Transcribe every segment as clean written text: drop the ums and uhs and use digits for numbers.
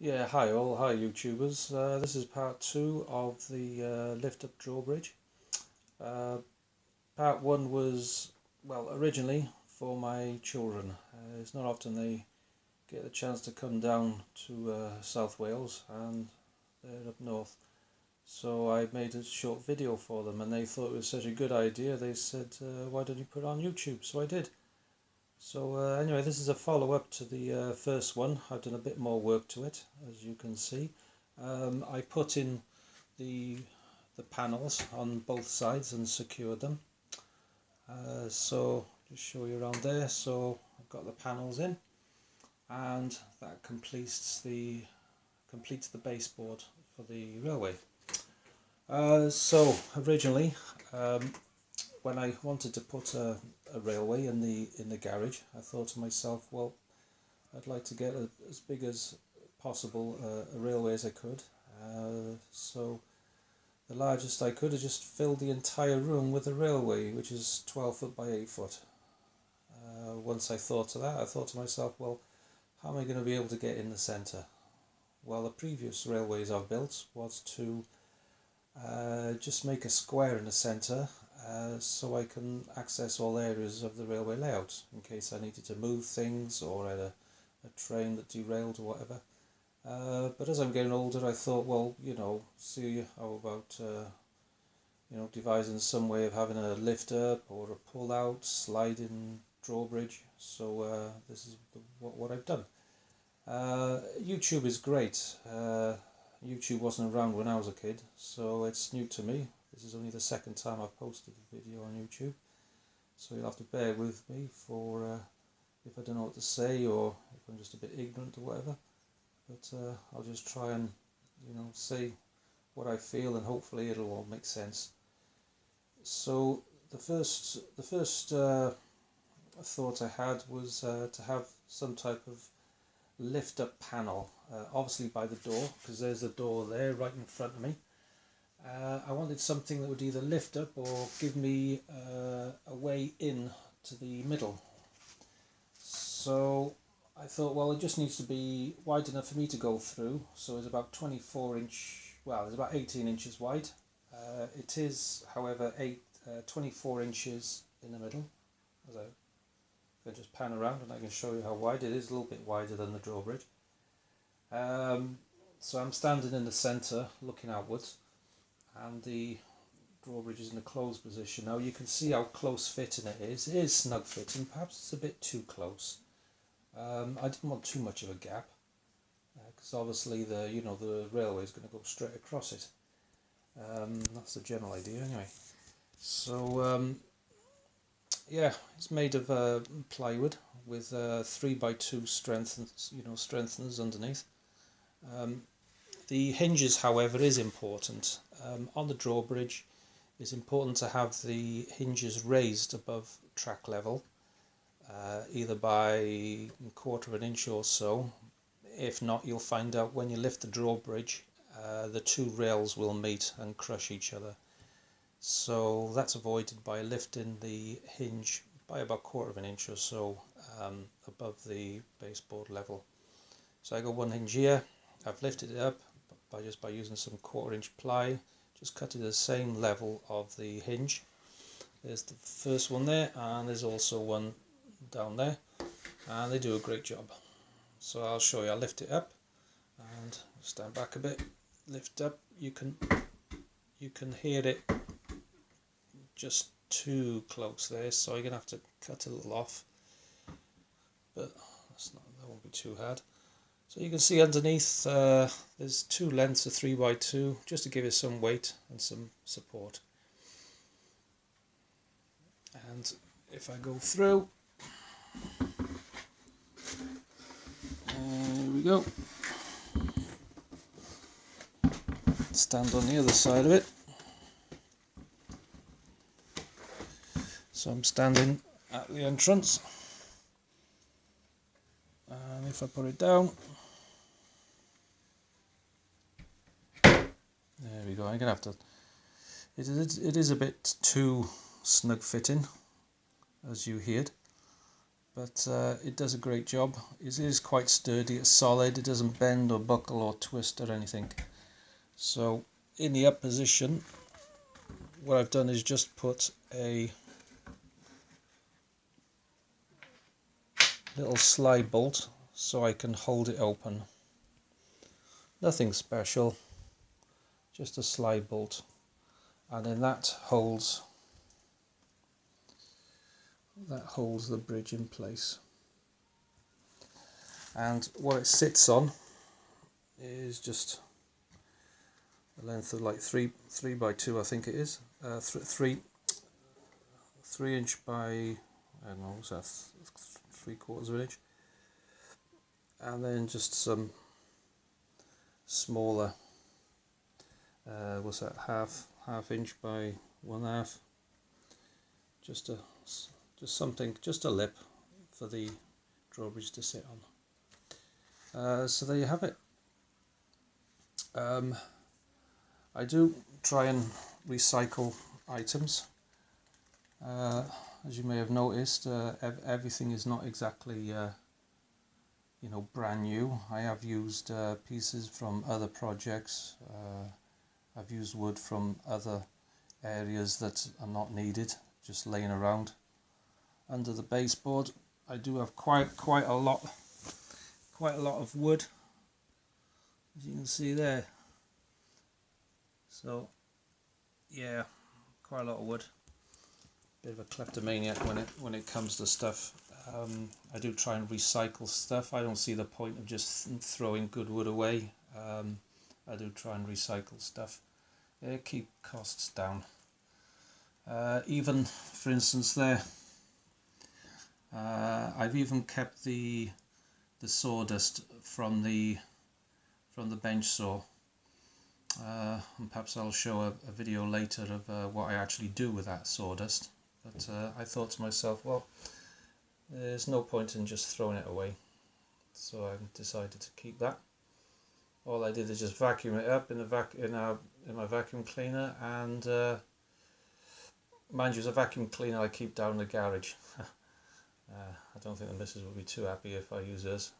Yeah, hi all, hi YouTubers. This is part two of the lift up drawbridge. Uh, Part one was, well, originally for my children. It's not often they get the chance to come down to South Wales, and they're up north. So I made a short video for them, and they thought it was such a good idea. They said, why don't you put it on YouTube? So I did. So anyway, this is a follow-up to the first one. I've done a bit more work to it, as you can see. I put in the panels on both sides and secured them. So just show you around there. So I've got the panels in, and that completes the baseboard for the railway. So originally, when I wanted to put a railway in the garage, I thought to myself, well, I'd like to get as big as possible a railway as I could. So the largest I could have just filled the entire room with a railway, which is 12 foot by 8 foot. Once I thought of that, I thought to myself, well, how am I going to be able to get in the centre? Well, the previous railways I've built was to just make a square in the centre, so I can access all areas of the railway layout in case I needed to move things or had a train that derailed or whatever. But as I'm getting older, I thought, well, see how about devising some way of having a lift up or a pull out, sliding drawbridge. So this is what I've done. YouTube is great. YouTube wasn't around when I was a kid, so it's new to me. This is only the second time I've posted a video on YouTube, so you'll have to bear with me for if I don't know what to say or if I'm just a bit ignorant or whatever. But I'll just try and say what I feel, and hopefully it'll all make sense. So the first thought I had was to have some type of lift up panel, obviously by the door, because there's a door there right in front of me. I wanted something that would either lift up or give me a way in to the middle. So I thought, well, it just needs to be wide enough for me to go through. So it's about 24 inch, well, it's about 18 inches wide. It is, however, 24 inches in the middle. As I just pan around and I can show you how wide it is. A little bit wider than the drawbridge. So I'm standing in the centre looking outwards, and the drawbridge is in a closed position. Now you can see how close fitting it is. It is snug fitting, perhaps it's a bit too close. I didn't want too much of a gap, because obviously the railway is going to go straight across it. That's the general idea anyway. So yeah, it's made of plywood with 3x2 strengtheners underneath. The hinges, however, is important. On the drawbridge, it's important to have the hinges raised above track level, either by a quarter of an inch or so. If not, you'll find out when you lift the drawbridge, the two rails will meet and crush each other. So that's avoided by lifting the hinge by about a quarter of an inch or so above the baseboard level. So I got one hinge here. I've lifted it up by using some quarter-inch ply, just cut it to the same level of the hinge. There's the first one there, and there's also one down there, and they do a great job. So I'll show you. I'll lift it up and stand back a bit. Lift up. You can hear it just too close there, so you're gonna have to cut a little off, but that won't be too hard. So you can see underneath there's two lengths of 3x2, just to give it some weight and some support. And if I go through, there we go. Stand on the other side of it. So I'm standing at the entrance, and if I put it down, there we go. I'm gonna have to. It is a bit too snug fitting, as you heard, but it does a great job. It is quite sturdy, it's solid, it doesn't bend or buckle or twist or anything. So in the up position, what I've done is just put a little slide bolt so I can hold it open. Nothing special, just a slide bolt, and then that holds the bridge in place. And what it sits on is just a length of like 3 by 2, I think it is, 3 inch by, I don't know, what's that, 3/4 of an inch, and then just some smaller, what's that, half inch by 1/2, just something, just a lip for the drawbridge to sit on. So there you have it. I do try and recycle items. As you may have noticed, everything is not exactly brand new. I have used pieces from other projects. I've used wood from other areas that are not needed, just laying around. Under the baseboard, I do have quite a lot of wood, as you can see there. So yeah, quite a lot of wood. Bit of a kleptomaniac when it comes to stuff. I do try and recycle stuff. I don't see the point of just throwing good wood away. I do try and recycle stuff. Keep costs down. Even, for instance, there, I've even kept the sawdust from the bench saw. And perhaps I'll show a video later of what I actually do with that sawdust. But I thought to myself, well, there's no point in just throwing it away, so I decided to keep that. All I did is just vacuum it up in my vacuum cleaner, and mind you, it's a vacuum cleaner I keep down in the garage. I don't think the missus would be too happy if I use hers.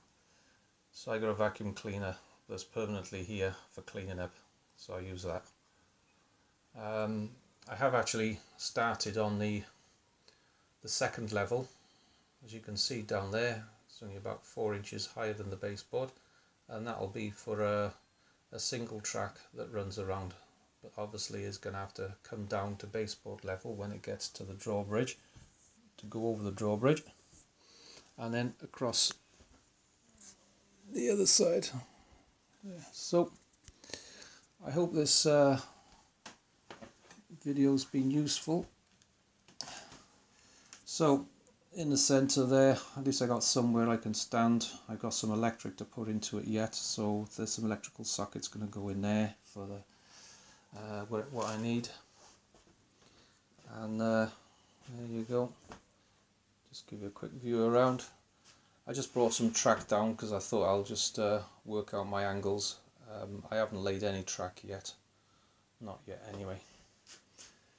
So I got a vacuum cleaner that's permanently here for cleaning up, so I use that. I have actually started on the second level. As you can see down there, it's only about 4 inches higher than the baseboard, and that'll be for a single track that runs around, but obviously is going to have to come down to baseboard level when it gets to the drawbridge, to go over the drawbridge and then across the other side. Yeah. So I hope this video's been useful. So in the centre there, at least I got somewhere I can stand. I got some electric to put into it yet, so there's some electrical sockets going to go in there for the what I need. And there you go. Just give you a quick view around. I just brought some track down because I thought I'll just work out my angles. I haven't laid any track yet, not yet anyway.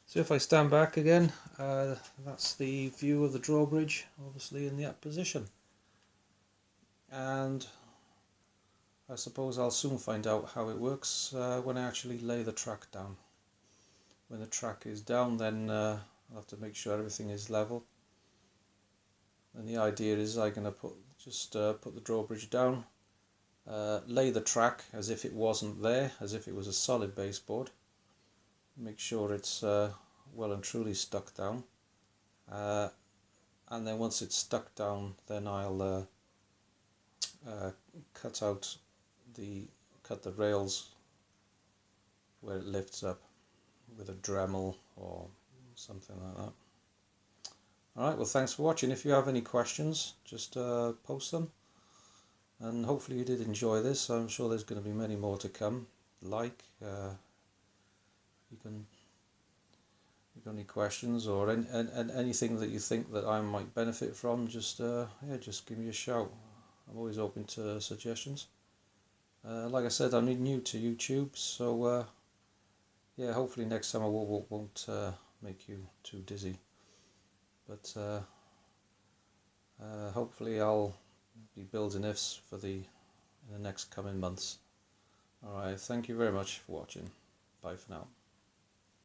So if I stand back again, that's the view of the drawbridge, obviously in the up position. And I suppose I'll soon find out how it works when I actually lay the track down. When the track is down, then I'll have to make sure everything is level. And the idea is I'm going to put the drawbridge down, lay the track as if it wasn't there, as if it was a solid baseboard. Make sure it's well and truly stuck down, and then once it's stuck down, then I'll cut the rails where it lifts up with a Dremel or something like that. Alright, well, thanks for watching. If you have any questions, just post them, and hopefully you did enjoy this. I'm sure there's going to be many more to come. If you've got any questions or anything that you think that I might benefit from, just give me a shout. I'm always open to suggestions. Like I said, I'm new to YouTube, so yeah, hopefully next time I won't make you too dizzy. But Hopefully I'll be building this for in the next coming months. Alright, thank you very much for watching. Bye for now.